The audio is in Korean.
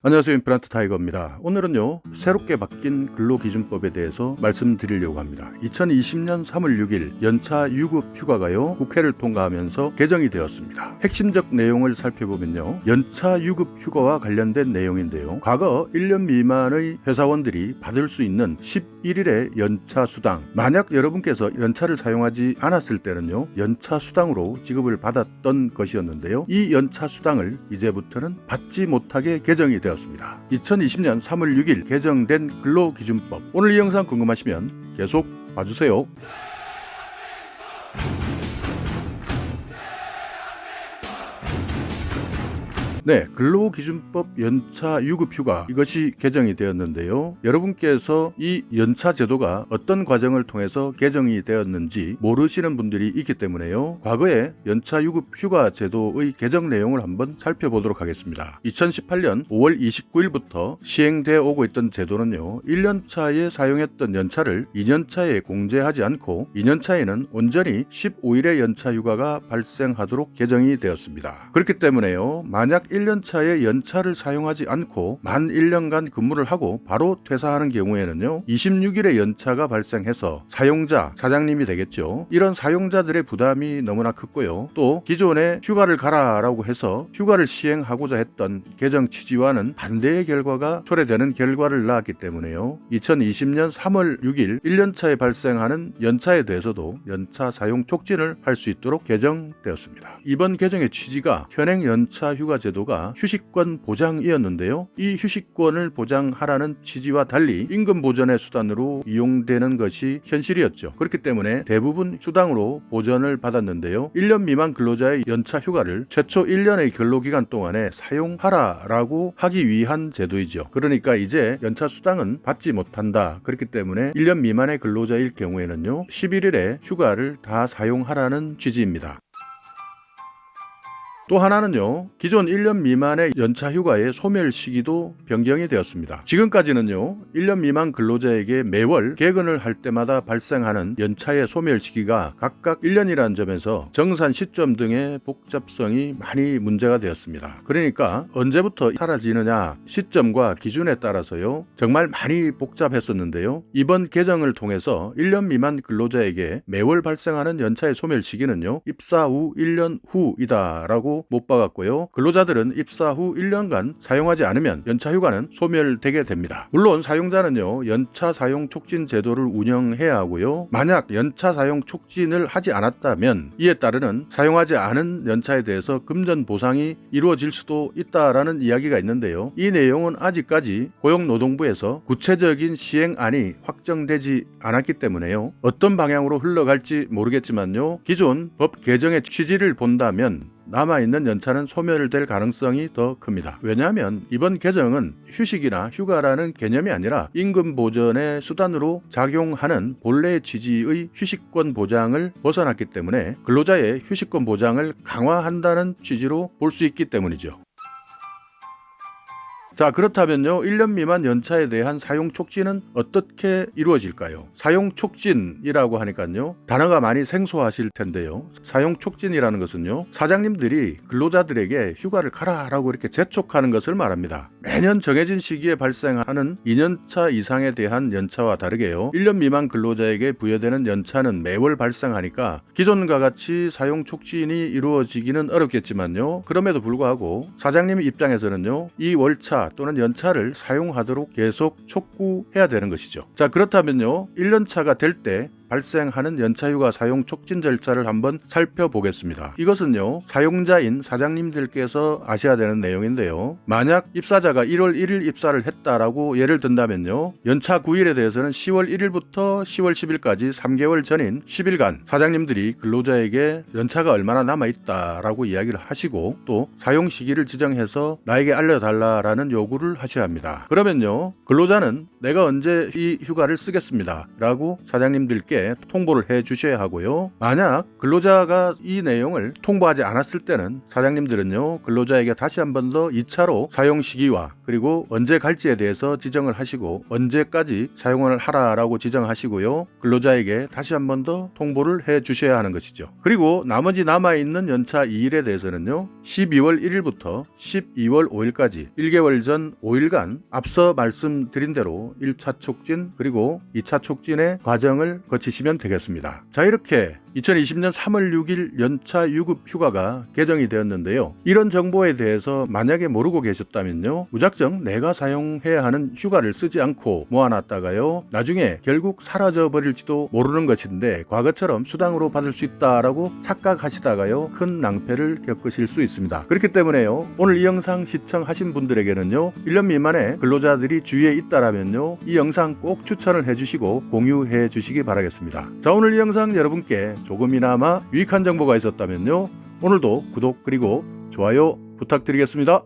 안녕하세요. 임플란트 타이거입니다. 오늘은요, 새롭게 바뀐 근로기준법에 대해서 말씀드리려고 합니다. 2020년 3월 6일 연차 유급 휴가가요, 국회를 통과하면서 개정이 되었습니다. 핵심적 내용을 살펴보면요, 연차 유급 휴가와 관련된 내용인데요, 과거 1년 미만의 회사원들이 받을 수 있는 11일의 연차 수당, 만약 여러분께서 연차를 사용하지 않았을 때는요, 연차 수당으로 지급을 받았던 것이었는데요, 이 연차 수당을 이제부터는 받지 못하게 개정이 되었습니다. 2020년 3월 6일 개정된 근로기준법. 오늘 이 영상 궁금하시면 계속 봐주세요. 네, 근로기준법 연차 유급휴가, 이것이 개정이 되었는데요. 여러분께서 이 연차 제도가 어떤 과정을 통해서 개정이 되었는지 모르시는 분들이 있기 때문에요, 과거에 연차 유급휴가 제도의 개정 내용을 한번 살펴보도록 하겠습니다. 2018년 5월 29일부터 시행되어 오고 있던 제도는요, 1년차에 사용했던 연차를 2년차에 공제하지 않고 2년차에는 온전히 15일의 연차 휴가가 발생하도록 개정이 되었습니다. 그렇기 때문에요, 만약 1년차에 연차를 사용하지 않고 만 1년간 근무를 하고 바로 퇴사하는 경우에는요, 26일의 연차가 발생해서 사용자, 사장님이 되겠죠. 이런 사용자들의 부담이 너무나 컸고요. 또 기존에 휴가를 가라라고 해서 휴가를 시행하고자 했던 개정 취지와는 반대의 결과가 초래되는 결과를 낳았기 때문에요, 2020년 3월 6일 1년차에 발생하는 연차에 대해서도 연차 사용 촉진을 할 수 있도록 개정되었습니다. 이번 개정의 취지가 현행 연차 휴가 제도가 휴식권 보장이었는데요, 이 휴식권을 보장하라는 취지와 달리 임금 보전의 수단으로 이용되는 것이 현실이었죠. 그렇기 때문에 대부분 수당으로 보전을 받았는데요, 1년 미만 근로자의 연차 휴가를 최초 1년의 근로기간 동안에 사용하라라고 하기 위한 제도이죠. 그러니까 이제 연차 수당은 받지 못한다. 그렇기 때문에 1년 미만의 근로자일 경우에는요, 11일의 휴가를 다 사용하라는 취지입니다. 또 하나는요, 기존 1년 미만의 연차 휴가의 소멸 시기도 변경이 되었습니다. 지금까지는요, 1년 미만 근로자에게 매월 개근을 할 때마다 발생하는 연차의 소멸 시기가 각각 1년이라는 점에서 정산 시점 등의 복잡성이 많이 문제가 되었습니다. 그러니까 언제부터 사라지느냐 시점과 기준에 따라서요, 정말 많이 복잡했었는데요, 이번 개정을 통해서 1년 미만 근로자에게 매월 발생하는 연차의 소멸 시기는요, 입사 후 1년 후이다라고 못 박았고요, 근로자들은 입사 후 1년간 사용하지 않으면 연차 휴가는 소멸되게 됩니다. 물론 사용자는요, 연차 사용 촉진 제도를 운영해야 하고요, 만약 연차 사용 촉진을 하지 않았다면 이에 따르는 사용하지 않은 연차에 대해서 금전 보상이 이루어질 수도 있다라는 이야기가 있는데요, 이 내용은 아직까지 고용노동부에서 구체적인 시행안이 확정되지 않았기 때문에요, 어떤 방향으로 흘러갈지 모르겠지만요, 기존 법 개정의 취지를 본다면 남아있는 연차는 소멸될 가능성이 더 큽니다. 왜냐하면 이번 개정은 휴식이나 휴가라는 개념이 아니라 임금 보전의 수단으로 작용하는 본래의 취지의 휴식권 보장을 벗어났기 때문에 근로자의 휴식권 보장을 강화한다는 취지로 볼 수 있기 때문이죠. 자, 그렇다면요, 1년 미만 연차에 대한 사용 촉진은 어떻게 이루어질까요? 사용 촉진이라고 하니까요, 단어가 많이 생소하실 텐데요, 사용 촉진이라는 것은요, 사장님들이 근로자들에게 휴가를 가라라고 이렇게 재촉하는 것을 말합니다. 매년 정해진 시기에 발생하는 2년차 이상에 대한 연차와 다르게요, 1년 미만 근로자에게 부여되는 연차는 매월 발생하니까 기존과 같이 사용 촉진이 이루어지기는 어렵겠지만요, 그럼에도 불구하고 사장님 입장에서는요, 이 월차 또는 연차를 사용하도록 계속 촉구해야 되는 것이죠. 자, 그렇다면요, 1년차가 될 때 발생하는 연차휴가 사용 촉진 절차를 한번 살펴보겠습니다. 이것은요, 사용자인 사장님들께서 아셔야 되는 내용인데요, 만약 입사자가 1월 1일 입사를 했다라고 예를 든다면요, 연차 9일에 대해서는 10월 1일부터 10월 10일까지 3개월 전인 10일간 사장님들이 근로자에게 연차가 얼마나 남아있다라고 이야기를 하시고, 또 사용 시기를 지정해서 나에게 알려달라라는 요구를 하셔야 합니다. 그러면요, 근로자는 내가 언제 이 휴가를 쓰겠습니다 라고 사장님들께 통보를 해 주셔야 하고요, 만약 근로자가 이 내용을 통보하지 않았을 때는 사장님들은요, 근로자에게 다시 한 번 더 2차로 사용 시기와 그리고 언제 갈지에 대해서 지정을 하시고 언제까지 사용을 하라라고 지정하시고요, 근로자에게 다시 한 번 더 통보를 해 주셔야 하는 것이죠. 그리고 나머지 남아있는 연차 2일에 대해서는요, 12월 1일부터 12월 5일까지 1개월 이달 전 5일간 앞서 말씀드린 대로 1차 촉진 그리고 2차 촉진의 과정을 거치시면 되겠습니다. 자, 이렇게 2020년 3월 6일 연차 유급 휴가가 개정이 되었는데요. 이런 정보에 대해서 만약에 모르고 계셨다면요, 무작정 내가 사용해야 하는 휴가를 쓰지 않고 모아놨다가요, 나중에 결국 사라져 버릴지도 모르는 것인데 과거처럼 수당으로 받을 수 있다라고 착각하시다가요, 큰 낭패를 겪으실 수 있습니다. 그렇기 때문에요, 오늘 이 영상 시청하신 분들에게는요, 1년 미만의 근로자들이 주위에 있다라면요, 이 영상 꼭 추천을 해주시고 공유해 주시기 바라겠습니다. 자, 오늘 이 영상 여러분께 조금이나마 유익한 정보가 있었다면요, 오늘도 구독 그리고 좋아요 부탁드리겠습니다.